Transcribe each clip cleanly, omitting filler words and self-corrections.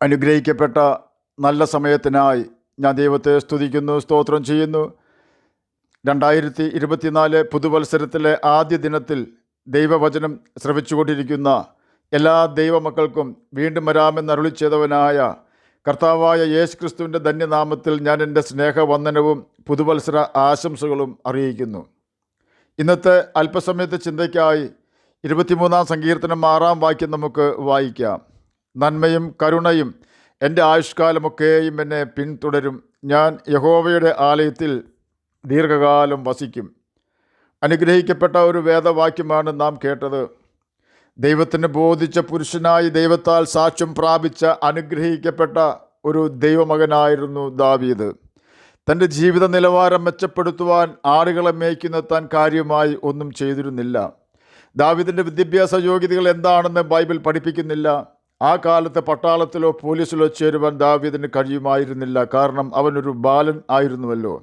അനുഗ്രഹിക്കപ്പെട്ട നല്ല സമയത്തിനായി ഞാൻ ദൈവത്തെ സ്തുതിക്കുന്നു, സ്തോത്രം ചെയ്യുന്നു. 2024 പുതുവത്സരത്തിലെ ആദ്യ ദിനത്തിൽ ദൈവവചനം ശ്രവിച്ചുകൊണ്ടിരിക്കുന്ന എല്ലാ ദൈവമക്കൾക്കും വീണ്ടും വരാമെന്ന് അരുളി ചെയ്തവനായ കർത്താവായ യേശുക്രിസ്തുവിൻ്റെ ധന്യനാമത്തിൽ ഞാൻ എൻ്റെ സ്നേഹവന്ദനവും പുതുവത്സര ആശംസകളും അറിയിക്കുന്നു. ഇന്നത്തെ അല്പസമയത്തെ ചിന്തയ്ക്കായി 23-ാം സങ്കീർത്തനം 6-ാം വാക്യം നമുക്ക് വായിക്കാം. നന്മയും കരുണയും എൻ്റെ ആയുഷ്കാലമൊക്കെയും എന്നെ പിന്തുടരും. ഞാൻ യഹോവയുടെ ആലയത്തിൽ ദീർഘകാലം വസിക്കും. അനുഗ്രഹിക്കപ്പെട്ട ഒരു വേദവാക്യമാണ് നാം കേട്ടത്. ദൈവത്തിന് ബോധിച്ച പുരുഷനായി ദൈവത്താൽ സാക്ഷ്യം പ്രാപിച്ച അനുഗ്രഹിക്കപ്പെട്ട ഒരു ദൈവമകനായിരുന്നു ദാവീദ്. തൻ്റെ ജീവിത നിലവാരം മെച്ചപ്പെടുത്തുവാൻ ആടുകളെ മേയ്ക്കുന്ന താൻ കാര്യമായി ഒന്നും ചെയ്തിരുന്നില്ല. ദാവീദിൻ്റെ വിദ്യാഭ്യാസ യോഗ്യതകൾ എന്താണെന്ന് ബൈബിൾ പഠിപ്പിക്കുന്നില്ല. ആ കാലത്ത് പട്ടാളത്തിലോ പോലീസിലോ ചേരുവാൻ ദാവീദിന് കഴിയുമായിരുന്നില്ല. കാരണം അവനൊരു ബാലൻ ആയിരുന്നുവല്ലോ.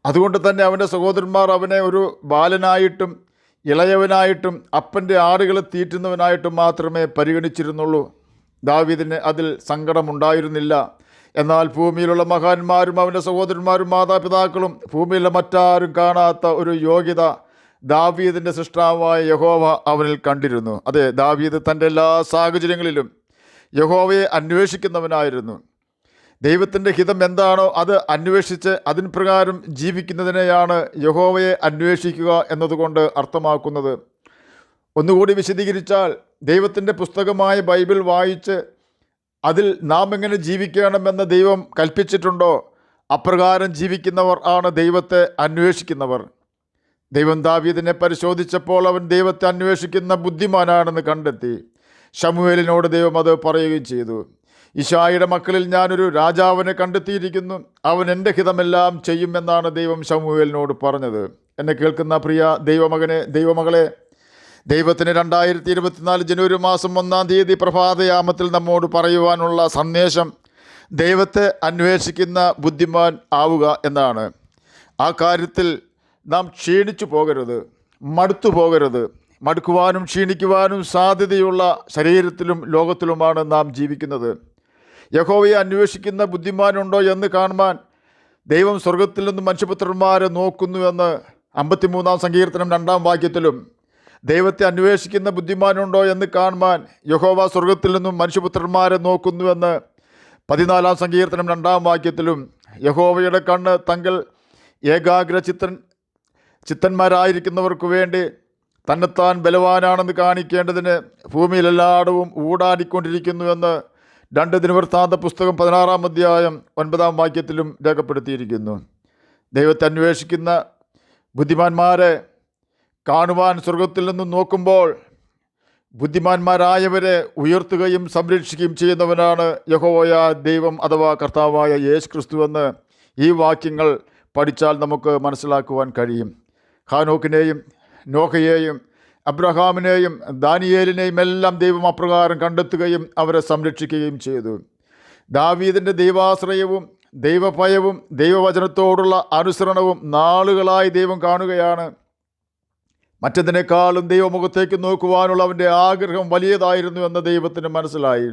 അതുകൊണ്ട് തന്നെ അവൻ്റെ സഹോദരന്മാർ അവനെ ഒരു ബാലനായിട്ടും ഇളയവനായിട്ടും അപ്പൻ്റെ ആടുകളെ തീറ്റുന്നവനായിട്ടും മാത്രമേ പരിഗണിച്ചിരുന്നുള്ളൂ. ദാവീദിന് അതിൽ സങ്കടമുണ്ടായിരുന്നില്ല. എന്നാൽ ഭൂമിയിലുള്ള മഹാന്മാരും അവൻ്റെ സഹോദരന്മാരും മാതാപിതാക്കളും ഭൂമിയിലെ മറ്റാരും കാണാത്ത ഒരു യോഗ്യത ദാവീദിൻ്റെ സൃഷ്ടാവായ യഹോവ അവനിൽ കണ്ടിരുന്നു. അതെ, ദാവീദ് തൻ്റെ എല്ലാ സാഹചര്യങ്ങളിലും യഹോവയെ അന്വേഷിക്കുന്നവനായിരുന്നു. ദൈവത്തിൻ്റെ ഹിതം എന്താണോ അത് അന്വേഷിച്ച് അതിന് പ്രകാരം ജീവിക്കുന്നതിനെയാണ് യഹോവയെ അന്വേഷിക്കുക എന്നതുകൊണ്ട് അർത്ഥമാക്കുന്നത്. ഒന്നുകൂടി വിശദീകരിച്ചാൽ, ദൈവത്തിൻ്റെ പുസ്തകമായ ബൈബിൾ വായിച്ച് അതിൽ നാം എങ്ങനെ ജീവിക്കണമെന്ന് ദൈവം കൽപ്പിച്ചിട്ടുണ്ടോ അപ്രകാരം ജീവിക്കുന്നവർ ആണ് ദൈവത്തെ അന്വേഷിക്കുന്നവർ. ദൈവം ദാവീദിനെ പരിശോധിച്ചപ്പോൾ അവൻ ദൈവത്തെ അന്വേഷിക്കുന്ന ബുദ്ധിമാനാണെന്ന് കണ്ടെത്തി. ശമൂവേലിനോട് ദൈവം അത് പറയുകയും ചെയ്തു. ഇശായിയുടെ മക്കളിൽ ഞാനൊരു രാജാവിനെ കണ്ടെത്തിയിരിക്കുന്നു, അവൻ എൻ്റെ ഹിതമെല്ലാം ചെയ്യുമെന്നാണ് ദൈവം ശമൂവേലിനോട് പറഞ്ഞത്. എന്നെ കേൾക്കുന്ന പ്രിയ ദൈവമകനെ, ദൈവമകളെ, ദൈവത്തിന് 2024 ജനുവരി മാസം 1-ാം തീയതി പ്രഭാതയാമത്തിൽ നമ്മോട് പറയുവാനുള്ള സന്ദേശം ദൈവത്തെ അന്വേഷിക്കുന്ന ബുദ്ധിമാൻ ആവുക എന്നാണ്. ആ കാര്യത്തിൽ നാം ക്ഷീണിച്ചു പോകരുത്, മടുത്തു പോകരുത്. മടുക്കുവാനും ക്ഷീണിക്കുവാനും സാധ്യതയുള്ള ശരീരത്തിലും ലോകത്തിലുമാണ് നാം ജീവിക്കുന്നത്. യഹോവയെ അന്വേഷിക്കുന്ന ബുദ്ധിമാനുണ്ടോ എന്ന് കാണുവാൻ ദൈവം സ്വർഗത്തിൽ നിന്നും മനുഷ്യപുത്രന്മാരെ നോക്കുന്നുവെന്ന് 53-ാം സങ്കീർത്തനം 2-ാം വാക്യത്തിലും, ദൈവത്തെ അന്വേഷിക്കുന്ന ബുദ്ധിമാനുണ്ടോ എന്ന് കാണുവാൻ യഹോവ സ്വർഗത്തിൽ നിന്നും മനുഷ്യപുത്രന്മാരെ നോക്കുന്നുവെന്ന് 14-ാം സങ്കീർത്തനം 2-ാം വാക്യത്തിലും, യഹോവയുടെ കണ്ണ് തങ്ങൾ ഏകാഗ്ര ചിത്തന്മാരായിരിക്കുന്നവർക്ക് വേണ്ടി തന്നെത്താൻ ബലവാനാണെന്ന് കാണിക്കേണ്ടതിന് ഭൂമിയിലെല്ലായിടവും ഊടാടിക്കൊണ്ടിരിക്കുന്നുവെന്ന് 2 ദിനവൃത്താന്ത പുസ്തകം 16-ാം അധ്യായം 9-ാം വാക്യത്തിലും രേഖപ്പെടുത്തിയിരിക്കുന്നു. ദൈവത്തെ അന്വേഷിക്കുന്ന ബുദ്ധിമാന്മാരെ കാണുവാൻ സ്വർഗത്തിൽ നിന്നും നോക്കുമ്പോൾ ബുദ്ധിമാന്മാരായവരെ ഉയർത്തുകയും സംരക്ഷിക്കുകയും ചെയ്യുന്നവനാണ് യഹോവയായ ദൈവം അഥവാ കർത്താവായ യേശുക്രിസ്തു എന്ന് ഈ വാക്യങ്ങൾ പഠിച്ചാൽ നമുക്ക് മനസ്സിലാക്കുവാൻ കഴിയും. ഹാനോക്കിനെയും നോഹയെയും അബ്രഹാമിനെയും ദാനിയേലിനെയും എല്ലാം ദൈവം അപ്രകാരം കണ്ടെത്തുകയും അവരെ സംരക്ഷിക്കുകയും ചെയ്തു. ദാവീദിൻ്റെ ദൈവാശ്രയവും ദൈവഭയവും ദൈവവചനത്തോടുള്ള അനുസരണവും നാളുകളായി ദൈവം കാണുകയാണ്. മറ്റതിനേക്കാളും ദൈവമുഖത്തേക്ക് നോക്കുവാനുള്ള അവൻ്റെ ആഗ്രഹം വലിയതായിരുന്നു എന്ന് ദൈവത്തിന് മനസ്സിലായി.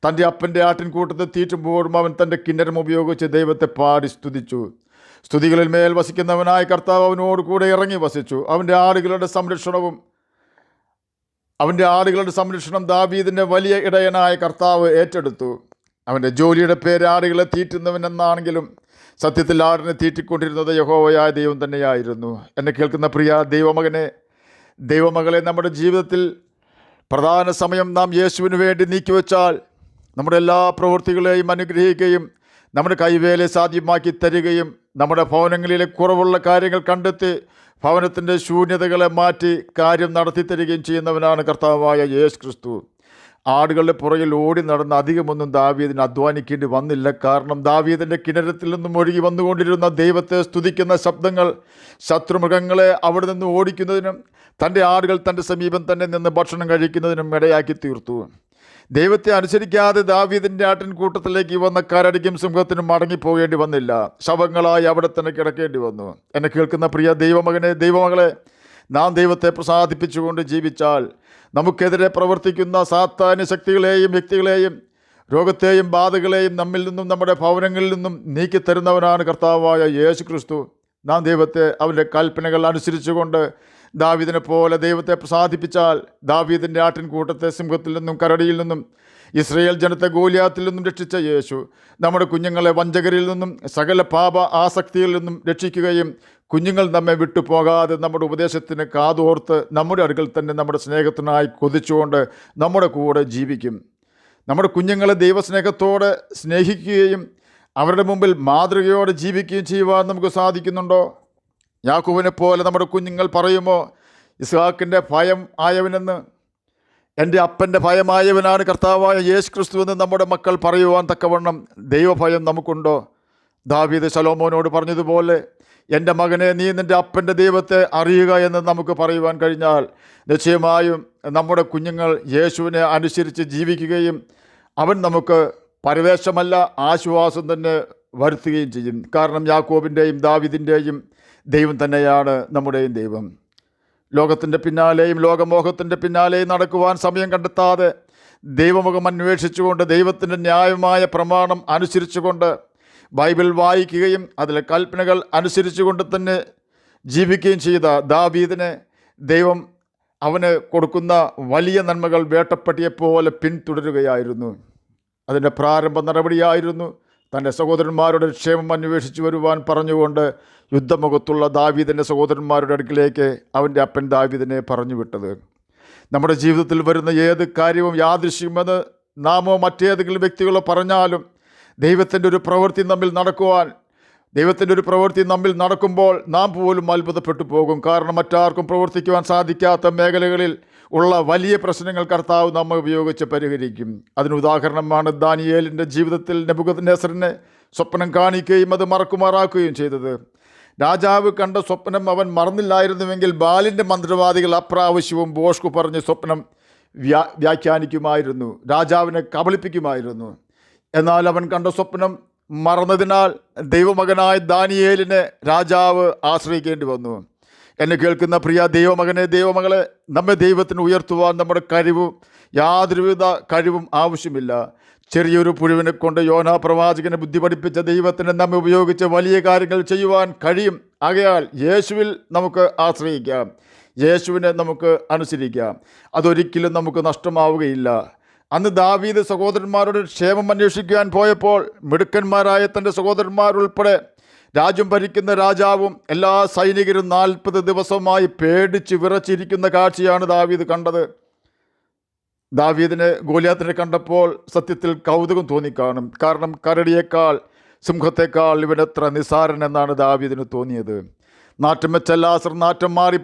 തൻ്റെ അപ്പൻ്റെ ആട്ടിൻകൂട്ടത്തെ തീറ്റുമ്പോഴും അവൻ തൻ്റെ കിന്നരം ഉപയോഗിച്ച് ദൈവത്തെ പാടി സ്തുതിച്ചു. സ്തുതികളിൽ മേൽ വസിക്കുന്നവനായ കർത്താവ് അവനോട് കൂടെ ഇറങ്ങി വസിച്ചു. അവൻ്റെ ആടുകളുടെ സംരക്ഷണം ദാവീദിൻ്റെ വലിയ ഇടയനായ കർത്താവ് ഏറ്റെടുത്തു. അവൻ്റെ ജോലിയുടെ പേര് ആടുകളെ തീറ്റുന്നവൻ എന്നാണെങ്കിലും സത്യത്തിൽ ആടിനെ തീറ്റിക്കൊണ്ടിരുന്നത് യഹോവയായ ദൈവം തന്നെയായിരുന്നു. എന്നെ കേൾക്കുന്ന പ്രിയ ദൈവമകനെ, ദൈവമകളെ, നമ്മുടെ ജീവിതത്തിൽ പ്രധാന സമയം നാം യേശുവിന് വേണ്ടി നീക്കിവെച്ചാൽ നമ്മുടെ എല്ലാ പ്രവൃത്തികളെയും അനുഗ്രഹിക്കുകയും നമ്മുടെ കൈവേല സാധ്യമാക്കി തരികയും നമ്മുടെ ഭവനങ്ങളിലെ കുറവുള്ള കാര്യങ്ങൾ കണ്ടെത്തി ഭവനത്തിൻ്റെ ശൂന്യതകളെ മാറ്റി കാര്യം നടത്തി തരികയും ചെയ്യുന്നവനാണ് കർത്താവായ യേശുക്രിസ്തു. ആടുകളുടെ പുറകിൽ ഓടി നടന്ന് അധികമൊന്നും ദാവീദിന് അധ്വാനിക്കേണ്ടി വന്നില്ല. കാരണം ദാവീദിൻ്റെ കിണരത്തിൽ നിന്നും ഒഴുകി വന്നുകൊണ്ടിരുന്ന ദൈവത്തെ സ്തുതിക്കുന്ന ശബ്ദങ്ങൾ ശത്രുമൃഗങ്ങളെ അവിടെ നിന്ന് ഓടിക്കുന്നതിനും തൻ്റെ ആടുകൾ തൻ്റെ സമീപം തന്നെ നിന്ന് ഭക്ഷണം കഴിക്കുന്നതിനും ഇടയാക്കി തീർത്തു. ദൈവത്തെ അനുസരിക്കാതെ ദാവീദിൻ്റെ ആട്ടിൻകൂട്ടത്തിലേക്ക് വന്ന കരടിക്കും സിംഹത്തിനും മടങ്ങിപ്പോകേണ്ടി വന്നില്ല. ശവങ്ങളായി അവിടെ തന്നെ കിടക്കേണ്ടി വന്നു. എന്നെ കേൾക്കുന്ന പ്രിയ ദൈവമകനെ, ദൈവമകളെ, നാം ദൈവത്തെ പ്രസാദിപ്പിച്ചുകൊണ്ട് ജീവിച്ചാൽ നമുക്കെതിരെ പ്രവർത്തിക്കുന്ന സാത്താന്യ ശക്തികളെയും വ്യക്തികളെയും രോഗത്തെയും ബാധകളെയും നമ്മിൽ നിന്നും നമ്മുടെ ഭവനങ്ങളിൽ നിന്നും നീക്കിത്തരുന്നവനാണ് കർത്താവായ യേശു ക്രിസ്തു. നാം ദൈവത്തെ അവൻ്റെ കൽപ്പനകൾ അനുസരിച്ചുകൊണ്ട് ദാവീദിനെ പോലെ ദൈവത്തെ പ്രസാദിപ്പിച്ചാൽ ദാവീദിൻ്റെ ആട്ടിൻകൂട്ടത്തെ സിംഹത്തിൽ നിന്നും കരടിയിൽ നിന്നും ഇസ്രയേൽ ജനത്തെ ഗോലിയാത്തിൽ നിന്നും രക്ഷിച്ച യേശു നമ്മുടെ കുഞ്ഞുങ്ങളെ വഞ്ചകരിൽ നിന്നും സകല പാപ ആസക്തിയിൽ നിന്നും രക്ഷിക്കുകയും കുഞ്ഞുങ്ങൾ നമ്മെ വിട്ടുപോകാതെ നമ്മുടെ ഉപദേശത്തിന് കാതോർത്ത് നമ്മുടെ അടുക്കൽ തന്നെ നമ്മുടെ സ്നേഹത്തിനായി കൊതിച്ചുകൊണ്ട് നമ്മുടെ കൂടെ ജീവിക്കും. നമ്മുടെ കുഞ്ഞുങ്ങളെ ദൈവസ്നേഹത്തോടെ സ്നേഹിക്കുകയും അവരുടെ മുമ്പിൽ മാതൃകയോടെ ജീവിക്കുകയും ചെയ്യുവാൻ നമുക്ക് സാധിക്കുന്നുണ്ടോ? യാക്കോബിനെ പോലെ നമ്മുടെ കുഞ്ഞുങ്ങൾ പറയുമോ, ഇസ്ഹാക്കിൻ്റെ ഭയം ആയവനെന്ന്, എൻ്റെ അപ്പൻ്റെ ഭയമായവനാണ് കർത്താവായ യേശു ക്രിസ്തു എന്ന് നമ്മുടെ മക്കൾ പറയുവാൻ തക്കവണ്ണം ദൈവഭയം നമുക്കുണ്ടോ? ദാവീദ് ശലോമോനോട് പറഞ്ഞതുപോലെ, എൻ്റെ മകനെ, നീ നിൻ്റെ അപ്പൻ്റെ ദൈവത്തെ അറിയുക എന്ന് നമുക്ക് പറയുവാൻ കഴിഞ്ഞാൽ നിശ്ചയമായും നമ്മുടെ കുഞ്ഞുങ്ങൾ യേശുവിനെ അനുസരിച്ച് ജീവിക്കുകയും അവൻ നമുക്ക് പരവേശമല്ല ആശ്വാസം തന്നെ വരുത്തുകയും ചെയ്യും. കാരണം യാക്കോബിൻ്റെയും ദാവീദിൻ്റെയും ദൈവം തന്നെയാണ് നമ്മുടെയും ദൈവം. ലോകത്തിൻ്റെ പിന്നാലെയും ലോകമോഹത്തിൻ്റെ പിന്നാലെയും നടക്കുവാൻ സമയം കണ്ടെത്താതെ ദൈവമുഖം അന്വേഷിച്ചുകൊണ്ട് ദൈവത്തിൻ്റെ ന്യായമായ പ്രമാണം അനുസരിച്ചുകൊണ്ട് ബൈബിൾ വായിക്കുകയും അതിലെ കൽപ്പനകൾ അനുസരിച്ചുകൊണ്ട് തന്നെ ജീവിക്കുകയും ചെയ്ത ദാവീദിനെ ദൈവം അവന് കൊടുക്കുന്ന വലിയ നന്മകൾ വേട്ടപ്പട്ടിയെപ്പോലെ പിന്തുടരുകയായിരുന്നു. അതിൻ്റെ പ്രാരംഭ നടപടിയായിരുന്നു തൻ്റെ സഹോദരന്മാരുടെ ക്ഷേമം അന്വേഷിച്ചു വരുവാൻ പറഞ്ഞുകൊണ്ട് യുദ്ധമുഖത്തുള്ള ദാവീദിൻ്റെ സഹോദരന്മാരുടെ അടുക്കിലേക്ക് അവൻ്റെ അപ്പൻ ദാവീദിനെ പറഞ്ഞു വിട്ടത്. നമ്മുടെ ജീവിതത്തിൽ വരുന്ന ഏത് കാര്യവും യാദൃശ്യമെന്ന് നാമോ മറ്റേതെങ്കിലും വ്യക്തികളോ പറഞ്ഞാലും ദൈവത്തിൻ്റെ ഒരു പ്രവൃത്തി നമ്മിൽ നടക്കുമ്പോൾ നാം പോലും അത്ഭുതപ്പെട്ടു പോകും. കാരണം മറ്റാർക്കും പ്രവർത്തിക്കുവാൻ സാധിക്കാത്ത മേഖലകളിൽ ഉള്ള വലിയ പ്രശ്നങ്ങൾ കർത്താവ് നമ്മെ ഉപയോഗിച്ച് പരിഹരിക്കും. അതിന് ഉദാഹരണമാണ് ദാനിയേലിൻ്റെ ജീവിതത്തിൽ നെബൂഖദ്നേസറിനെ സ്വപ്നം കാണിക്കുകയും അത് മറക്കുമാറാക്കുകയും ചെയ്തത്. രാജാവ് കണ്ട സ്വപ്നം അവൻ മറന്നില്ലായിരുന്നുവെങ്കിൽ ബാലിൻ്റെ മന്ത്രവാദികൾ അപ്രാവശ്യവും ബോഷ്കു പറഞ്ഞ് സ്വപ്നം വ്യാഖ്യാനിക്കുമായിരുന്നു, രാജാവിനെ കബളിപ്പിക്കുമായിരുന്നു. എന്നാൽ അവൻ കണ്ട സ്വപ്നം മറന്നതിനാൽ ദൈവമകനായ ദാനിയേലിനെ രാജാവ് ആശ്രയിക്കേണ്ടി വന്നു. എന്നെ കേൾക്കുന്ന പ്രിയ ദൈവമകനെ, ദൈവമകളെ, നമ്മെ ദൈവത്തിന് ഉയർത്തുവാൻ നമ്മുടെ യാതൊരുവിധ കഴിവും ആവശ്യമില്ല. ചെറിയൊരു പുഴുവിനെ കൊണ്ട് യോനാ പ്രവാചകനെ ബുദ്ധി പഠിപ്പിച്ച ദൈവത്തിന് നമ്മെ ഉപയോഗിച്ച് വലിയ കാര്യങ്ങൾ ചെയ്യുവാൻ കഴിയും. ആകയാൽ യേശുവിൽ നമുക്ക് ആശ്രയിക്കാം, യേശുവിനെ നമുക്ക് അനുസരിക്കാം. അതൊരിക്കലും നമുക്ക് നഷ്ടമാവുകയില്ല. അന്ന് ദാവീദ് സഹോദരന്മാരുടെ ക്ഷേമം അന്വേഷിക്കാൻ പോയപ്പോൾ മിടുക്കന്മാരായ തൻ്റെ സഹോദരന്മാരുൾപ്പെടെ രാജ്യം ഭരിക്കുന്ന രാജാവും എല്ലാ സൈനികരും 40 ദിവസമായി പേടിച്ച് വിറച്ചിരിക്കുന്ന കാഴ്ചയാണ് ദാവീദ് കണ്ടത്. ദാവീദിനെ ഗോലിയാത്തിനെ കണ്ടപ്പോൾ സത്യത്തിൽ കൗതുകം തോന്നിക്കാണും. കാരണം കരടിയേക്കാൾ സിംഹത്തേക്കാൾ ഇവനെത്ര നിസാരൻ എന്നാണ് ദാവീദിന് തോന്നിയത്. നാറ്റം വെച്ച ലാസർ നാറ്റം മാറി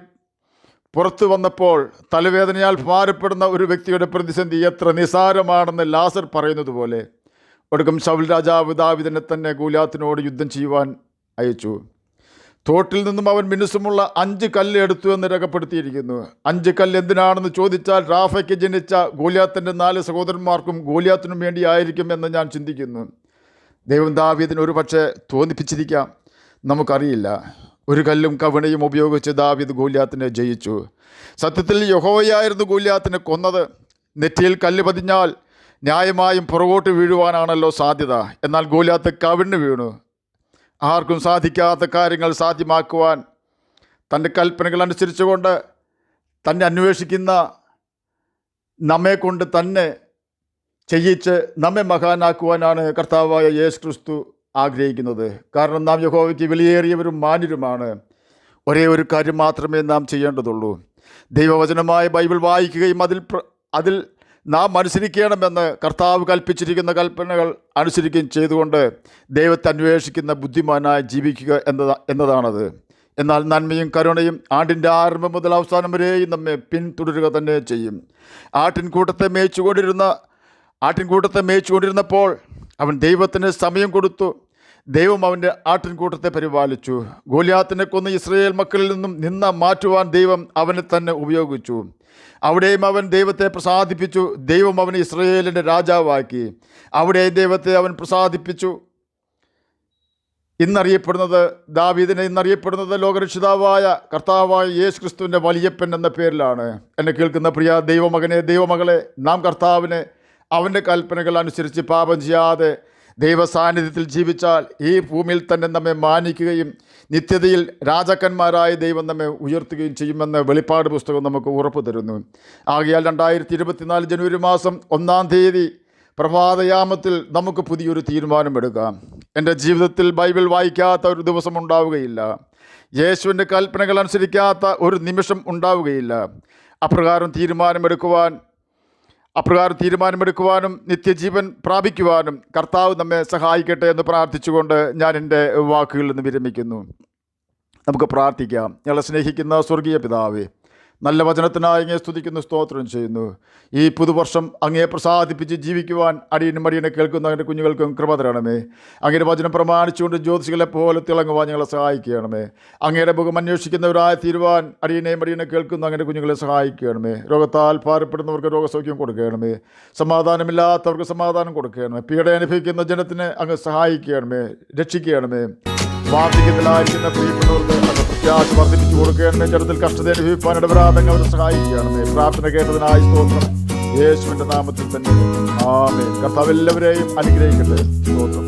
പുറത്തു വന്നപ്പോൾ തലവേദനയാൽ ഭാരപ്പെടുന്ന ഒരു വ്യക്തിയുടെ പ്രതിസന്ധി എത്ര നിസാരമാണെന്ന് ലാസർ പറയുന്നത് പോലെ ഒടുക്കം ശൗൽ രാജാവ് ദാവീദിനെ തന്നെ ഗോലിയാത്തിനോട് യുദ്ധം ചെയ്യുവാൻ അയച്ചു. തോട്ടിൽ നിന്നും അവൻ മിനുസമുള്ള 5 കല്ല് എടുത്തു എന്ന് രേഖപ്പെടുത്തിയിരിക്കുന്നു. 5 കല്ല് എന്തിനാണെന്ന് ചോദിച്ചാൽ റാഫയ്ക്ക് ജനിച്ച ഗോലിയാത്തിൻ്റെ 4 സഹോദരന്മാർക്കും ഗോലിയാത്തിനും വേണ്ടിയായിരിക്കും എന്ന് ഞാൻ ചിന്തിക്കുന്നു. ദൈവം ദാവീദിന് ഒരു പക്ഷേ തോന്നിപ്പിച്ചിരിക്കാം, നമുക്കറിയില്ല. ഒരു കല്ലും കവിണയും ഉപയോഗിച്ച് ദാവീദ് ഗോലിയാത്തിനെ ജയിച്ചു. സത്യത്തിൽ യഹോവയായിരുന്നു ഗോലിയാത്തിനെ കൊന്നത്. നെറ്റിയിൽ കല്ല് പതിഞ്ഞാൽ ന്യായമായും പുറകോട്ട് വീഴുവാനാണല്ലോ സാധ്യത. എന്നാൽ ഗോലിയാത്ത് കവിണ്ണ് വീണു. ആർക്കും സാധിക്കാത്ത കാര്യങ്ങൾ സാധ്യമാക്കുവാൻ തൻ്റെ കൽപ്പനകൾ അനുസരിച്ചുകൊണ്ട് തന്നെ അന്വേഷിക്കുന്ന നമ്മെ കൊണ്ട് തന്നെ ചെയ്യിച്ച് നമ്മെ മഹാനാക്കുവാനാണ് കർത്താവായ യേശു ക്രിസ്തു ആഗ്രഹിക്കുന്നത്. കാരണം നാം യഹോവയ്ക്ക് വിലയേറിയവരും മാന്യരുമാണ്. ഒരേ ഒരു കാര്യം മാത്രമേ നാം ചെയ്യേണ്ടതുള്ളൂ. ദൈവവചനമായ ബൈബിൾ വായിക്കുകയും അതിൽ നാം അനുസരിക്കണമെന്ന് കർത്താവ് കൽപ്പിച്ചിരിക്കുന്ന കൽപ്പനകൾ അനുസരിക്കുകയും ചെയ്തുകൊണ്ട് ദൈവത്തെ അന്വേഷിക്കുന്ന ബുദ്ധിമാനായി ജീവിക്കുക എന്നതാണത്. എന്നാൽ നന്മയും കരുണയും ആണ്ടിൻ്റെ ആരംഭം മുതൽ അവസാനം വരെയും നമ്മെ പിന്തുടരുക തന്നെ ചെയ്യും. ആട്ടിൻകൂട്ടത്തെ മേയിച്ചുകൊണ്ടിരുന്നപ്പോൾ അവൻ ദൈവത്തിന് സമയം കൊടുത്തു. ദൈവം അവൻ്റെ ആട്ടിൻകൂട്ടത്തെ പരിപാലിച്ചു. ഗോലിയാത്തിനെ കൊന്ന് ഇസ്രായേൽ മക്കളിൽ നിന്നും നിന്ന മാറ്റുവാൻ ദൈവം അവനെ തന്നെ ഉപയോഗിച്ചു. അവിടെയും അവൻ ദൈവത്തെ പ്രസാദിപ്പിച്ചു. ദൈവം അവനെ ഇസ്രായേലിൻ്റെ രാജാവാക്കി. അവിടെയും ദൈവത്തെ അവൻ പ്രസാദിപ്പിച്ചു. ഇന്നറിയപ്പെടുന്നത് ലോകരക്ഷിതാവായ കർത്താവായ യേശു ക്രിസ്തുവിൻ്റെ വലിയപ്പൻ എന്ന പേരിലാണ്. എന്നെ കേൾക്കുന്ന പ്രിയ ദൈവമകനെ, ദൈവമകളെ, നാം കർത്താവിനെ അവൻ്റെ കൽപ്പനകൾ അനുസരിച്ച് പാപം ചെയ്യാതെ ദൈവസാന്നിധ്യത്തിൽ ജീവിച്ചാൽ ഈ ഭൂമിയിൽ തന്നെ നമ്മെ മാനിക്കുകയും നിത്യതയിൽ രാജാക്കന്മാരായ ദൈവം നമ്മെ ഉയർത്തുകയും ചെയ്യുമെന്ന് വെളിപ്പാട് പുസ്തകം നമുക്ക് ഉറപ്പ് തരുന്നു. ആകയാൽ 2024 ജനുവരി മാസം 1-ാം തീയതി പ്രഭാതയാമത്തിൽ നമുക്ക് പുതിയൊരു തീരുമാനമെടുക്കാം. എൻ്റെ ജീവിതത്തിൽ ബൈബിൾ വായിക്കാത്ത ഒരു ദിവസം ഉണ്ടാവുകയില്ല. യേശുവിൻ്റെ കൽപ്പനകൾ അനുസരിക്കാത്ത ഒരു നിമിഷം ഉണ്ടാവുകയില്ല. അപ്രകാരം തീരുമാനമെടുക്കുവാനും നിത്യജീവൻ പ്രാപിക്കുവാനും കർത്താവ് നമ്മെ സഹായിക്കട്ടെ എന്ന് പ്രാർത്ഥിച്ചുകൊണ്ട് ഞാൻ എൻ്റെ വാക്കുകളിൽ നിന്ന് വിരമിക്കുന്നു. നമുക്ക് പ്രാർത്ഥിക്കാം. ഞങ്ങളെ സ്നേഹിക്കുന്ന സ്വർഗീയ പിതാവേ, നല്ല വചനത്തിനായി അങ്ങയെ സ്തുതിക്കുന്നു, സ്തോത്രം ചെയ്യുന്നു. ഈ പുതുവർഷം അങ്ങയെ പ്രസാദിപ്പിച്ച് ജീവിക്കുവാൻ അടിയനെ കേൾക്കുന്ന അങ്ങയുടെ കുഞ്ഞുങ്ങൾക്കും കൃപ തരണമേ. അങ്ങയുടെ വചനം പ്രമാണിച്ചുകൊണ്ട് ജ്യോതിഷികളെ പോലെ തിളങ്ങുവാൻ ഞങ്ങളെ സഹായിക്കണമേ. അങ്ങയുടെ മുഖം അന്വേഷിക്കുന്നവരായി തീരുവാൻ അടിയനെ കേൾക്കുന്ന അങ്ങയുടെ കുഞ്ഞുങ്ങളെ സഹായിക്കണമേ. രോഗത്താൽ ഭാരപ്പെടുന്നവർക്ക് രോഗസൗഖ്യം കൊടുക്കണമേ. സമാധാനമില്ലാത്തവർക്ക് സമാധാനം കൊടുക്കണമേ. പീഡ അനുഭവിക്കുന്ന ജനത്തിനെ അങ്ങ് സഹായിക്കണമേ, രക്ഷിക്കണമേ. വാർദ്ധക്യത്തിലായിരിക്കുന്ന പ്രിയപ്പെട്ടവർക്ക് അങ്ങ് പ്രത്യാശ വർദ്ധിപ്പിച്ചു കൊടുക്കണമേ. ജനത്തിൽ കഷ്ടത അനുഭവിക്കാൻ ഇടപെടാതെ അവരെ സഹായിക്കണമേ. പ്രാർത്ഥന കേട്ടതിനായി സ്തോത്രം. യേശുവിൻ്റെ നാമത്തിൽ തന്നെ ആമേൻ. കർത്താവ് എല്ലാവരെയും അനുഗ്രഹിക്കട്ടെ. സ്തോത്രം.